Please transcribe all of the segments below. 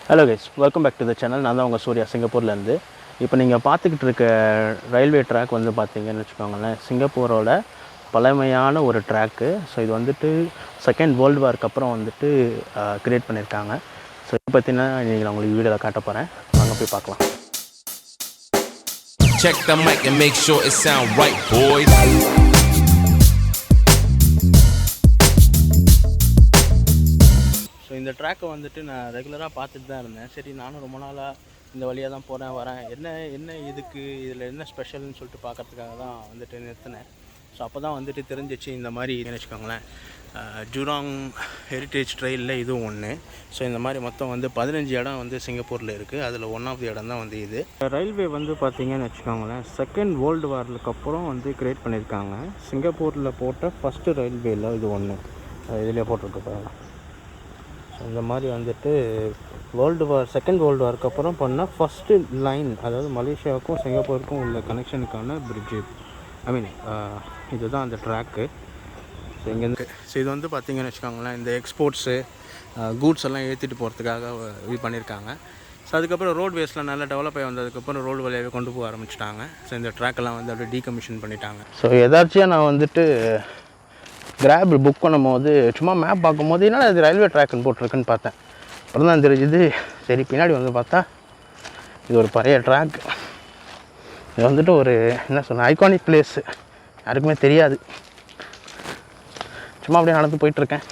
Hello guys, welcome back to the channel. நான் தான் உங்கள் சூர்யா சிங்கப்பூர்லேருந்து. இப்போ நீங்கள் பார்த்துக்கிட்டு இருக்க ரயில்வே ட்ராக் வந்து பார்த்தீங்கன்னு வச்சுக்கோங்களேன், சிங்கப்பூரோட பழமையான ஒரு ட்ராக்கு. ஸோ இது வந்துட்டு செகண்ட் வேர்ல்டு வார்க்கு அப்புறம் வந்துட்டு க்ரியேட் பண்ணியிருக்காங்க. ஸோ இதை பற்றினா நீங்கள் உங்களுக்கு வீடியோவில் காட்ட போகிறேன், வாங்க போய் பார்க்கலாம். Check the mic and make sure it sound right, boys. So இந்த ட்ராக்கை வந்துட்டு நான் ரெகுலராக பார்த்துட்டு தான் இருந்தேன். சரி, நானும் ரொம்ப நாளாக இந்த வழியாக தான் போகிறேன் வரேன், என்ன இதுக்கு இதில் என்ன ஸ்பெஷல்னு சொல்லிட்டு பார்க்கறதுக்காக தான் வந்துட்டு நிறுத்தினேன். ஸோ அப்போ தான் வந்துட்டு தெரிஞ்சிச்சு இந்த மாதிரி வச்சுக்கோங்களேன், ஜூராங் ஹெரிட்டேஜ் ட்ரெயிலில் இதுவும் ஒன்று. ஸோ இந்த மாதிரி மொத்தம் வந்து 15 இடம் வந்து சிங்கப்பூரில் இருக்குது. அதில் ஒன் ஆஃப் தி இடம் தான் வந்து இது. ரயில்வே வந்து பார்த்திங்கன்னு வச்சுக்கோங்களேன், செகண்ட் வேர்ல்டு வார்க்கு அப்புறம் வந்து க்ரியேட் பண்ணியிருக்காங்க. சிங்கப்பூரில் போட்ட ஃபஸ்ட்டு ரயில்வேயில் இது ஒன்று, இதிலே போட்டிருக்கு பாருங்க. ஸோ இந்த மாதிரி வந்துட்டு செகண்ட் வேர்ல்டு வார்க்கு அப்புறம் பண்ண ஃபஸ்ட்டு லைன், அதாவது மலேசியாவுக்கும் சிங்கப்பூருக்கும் உள்ள கனெக்ஷனுக்கான பிரிட்ஜு. இதுதான் அந்த ட்ராக்கு. ஸோ இங்கேருந்து இது வந்து பார்த்திங்கன்னு வச்சுக்கோங்களேன், இந்த எக்ஸ்போர்ட்ஸு கூட்ஸ் எல்லாம் ஏற்றிட்டு போகிறதுக்காக இது பண்ணியிருக்காங்க. ஸோ அதுக்கப்புறம் ரோட்வேஸில் நல்லா டெவலப் ஆகி வந்ததுக்கப்புறம் ரோடு வழியாகவே கொண்டு போக ஆரம்பிச்சிட்டாங்க. ஸோ இந்த ட்ராக்கெல்லாம் வந்து அப்படியே டீகமிஷன் பண்ணிட்டாங்க. ஸோ எதாச்சியாக நான் வந்துட்டு கிராப் புக் பண்ணும்போது சும்மா மேப் பார்க்கும்போது என்னடா இது ரயில்வே ட்ராக்குன்னு போட்டிருக்குன்னு பார்த்தேன். அப்புறம் தான் தெரிஞ்சுது. சரி, பின்னாடி வந்து பார்த்தா இது ஒரு பழைய ட்ராக். இது வந்துட்டு ஒரு என்ன சொன்ன ஐகானிக் பிளேஸு, யாருக்குமே தெரியாது. சும்மா அப்படியே நடந்து போயிட்டுருக்கேன்.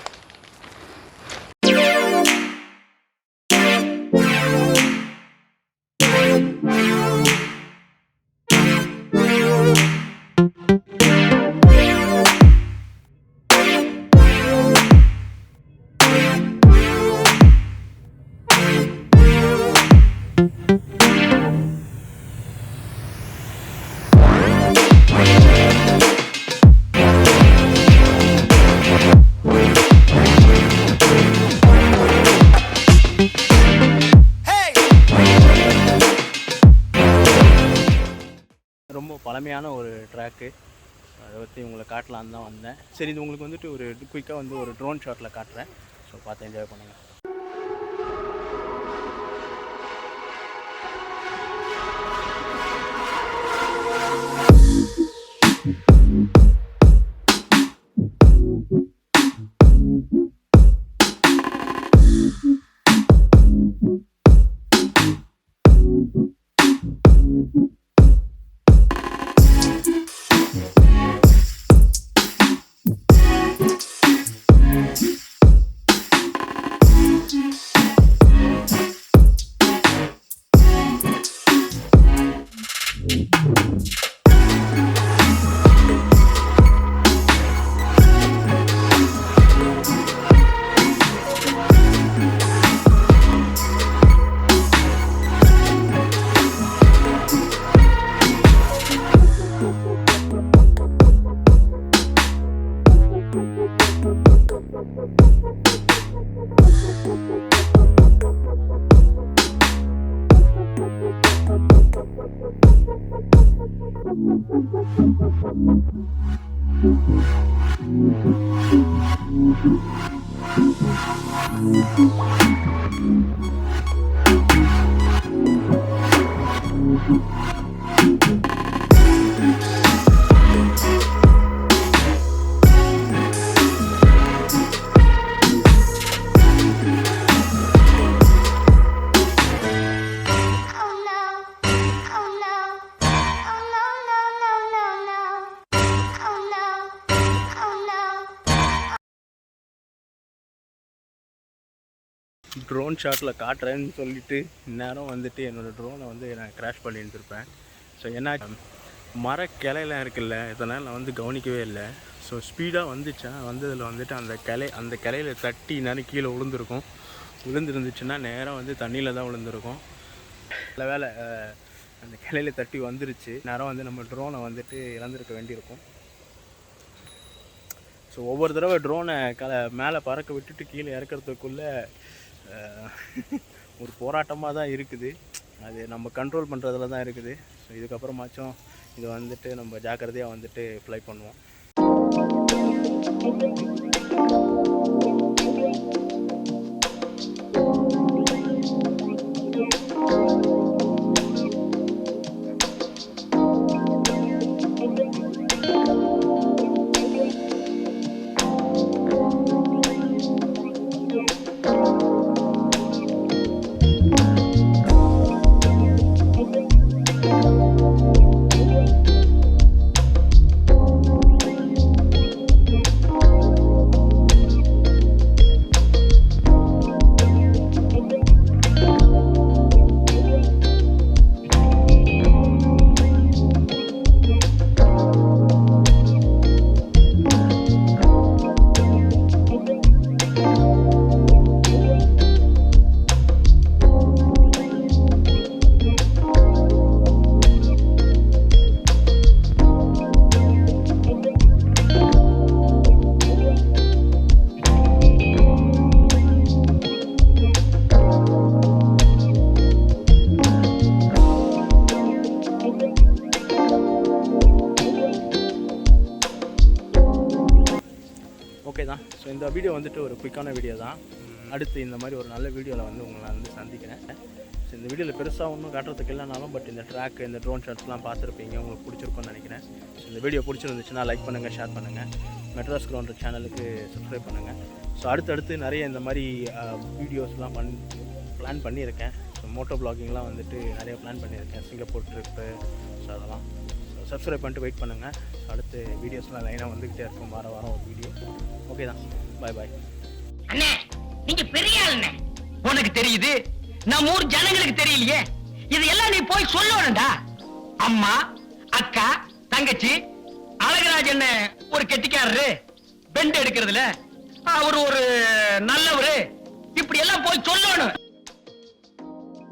ரொம்ப பழமையான ஒரு ட்ராக்கு, அதை பற்றி உங்களை காட்டலான்னு தான் வந்தேன். சரி, இது உங்களுக்கு வந்துட்டு ஒரு குயிக்காக வந்து ஒரு ட்ரோன் ஷாட்டில் காட்டுறேன். ஸோ பார்த்து என்ஜாய் பண்ணுங்கள். ட்ரோன் ஷாட்டில் காட்டுறேன்னு சொல்லிவிட்டு இந்நேரம் வந்துட்டு என்னோடய ட்ரோனை வந்து நான் க்ராஷ் பண்ணி இருந்திருப்பேன். ஸோ என்ன, மரக்கிளையெல்லாம் இருக்குல்ல, இதனால் நான் வந்து கவனிக்கவே இல்லை. ஸோ ஸ்பீடாக வந்ததில் வந்துட்டு அந்த கிளையில் தட்டி நேரம் கீழே விழுந்துருந்துச்சுன்னா நேரம் வந்து தண்ணியில் தான் விழுந்திருக்கும். நல்ல வேலை அந்த கிளையில் தட்டி வந்துருச்சு, நேரம் வந்து நம்ம ட்ரோனை வந்துட்டு இழந்திருக்க வேண்டியிருக்கும். ஸோ ஒவ்வொரு தடவை ட்ரோனை மேலே பறக்க விட்டுட்டு கீழே இறக்கிறதுக்குள்ளே ஒரு போராட்டமாக தான் இருக்குது. அது நம்ம கண்ட்ரோல் பண்ணுறதுல தான் இருக்குது. ஸோ இதுக்கப்புறமாச்சும் இதை வந்துட்டு நம்ம ஜாக்கிரதையாக வந்துட்டு ஃப்ளை பண்ணுவோம். இந்த வீடியோ வந்துட்டு ஒரு குயிக்கான வீடியோ தான். அடுத்து இந்த மாதிரி ஒரு நல்ல வீடியோவில் வந்து உங்களை நான் வந்து சந்திக்கிறேன். ஸோ இந்த வீடியோவில் பெருசாக ஒன்றும் காட்டுறதுக்கு இல்லைனாலும் பட் இந்த ட்ராக் இந்த ட்ரோன் ஷாட்ஸ்லாம் பார்த்துருப்பீங்க, உங்களுக்கு பிடிச்சிருக்கும்னு நினைக்கிறேன். ஸோ இந்த வீடியோ பிடிச்சிருந்துச்சுன்னா லைக் பண்ணுங்கள், ஷேர் பண்ணுங்கள், மெட்ராஸ் கிரவுண்ட் சேனலுக்கு சப்ஸ்கிரைப் பண்ணுங்கள். ஸோ அடுத்தடுத்து நிறைய இந்த மாதிரி வீடியோஸ்லாம் பிளான் பண்ணியிருக்கேன். ஸோ மோட்டோ ப்ளாகிங்லாம் வந்துட்டு நிறைய பிளான் பண்ணியிருக்கேன், சிங்கப்பூர் ட்ரிப்பு. ஸோ அதெல்லாம் சப்ஸ்கிரைப் பண்ணிட்டு வெயிட் பண்ணுங்கள். ஸோ அடுத்து வீடியோஸ்லாம் லைனாக வந்துக்கிட்டே இருக்கும், வாரம் ஒரு வீடியோ. ஓகே தான், பாய் பாய். அண்ணே நீங்க பெரிய ஆளுண்ணே, உனக்கு தெரியுது, நம்ம ஊர் ஜனங்களுக்கு தெரியலையே. இதெல்லாம் நீ போய் சொல்லணும்டா. அம்மா, அக்கா, தங்கச்சி, அழகராஜன் ஒரு கெட்டிக்காரரு, பெண்ட் எடுக்கிறதுல அவர் ஒரு நல்லவரு, இப்படி எல்லாம் போய் சொல்லணும்.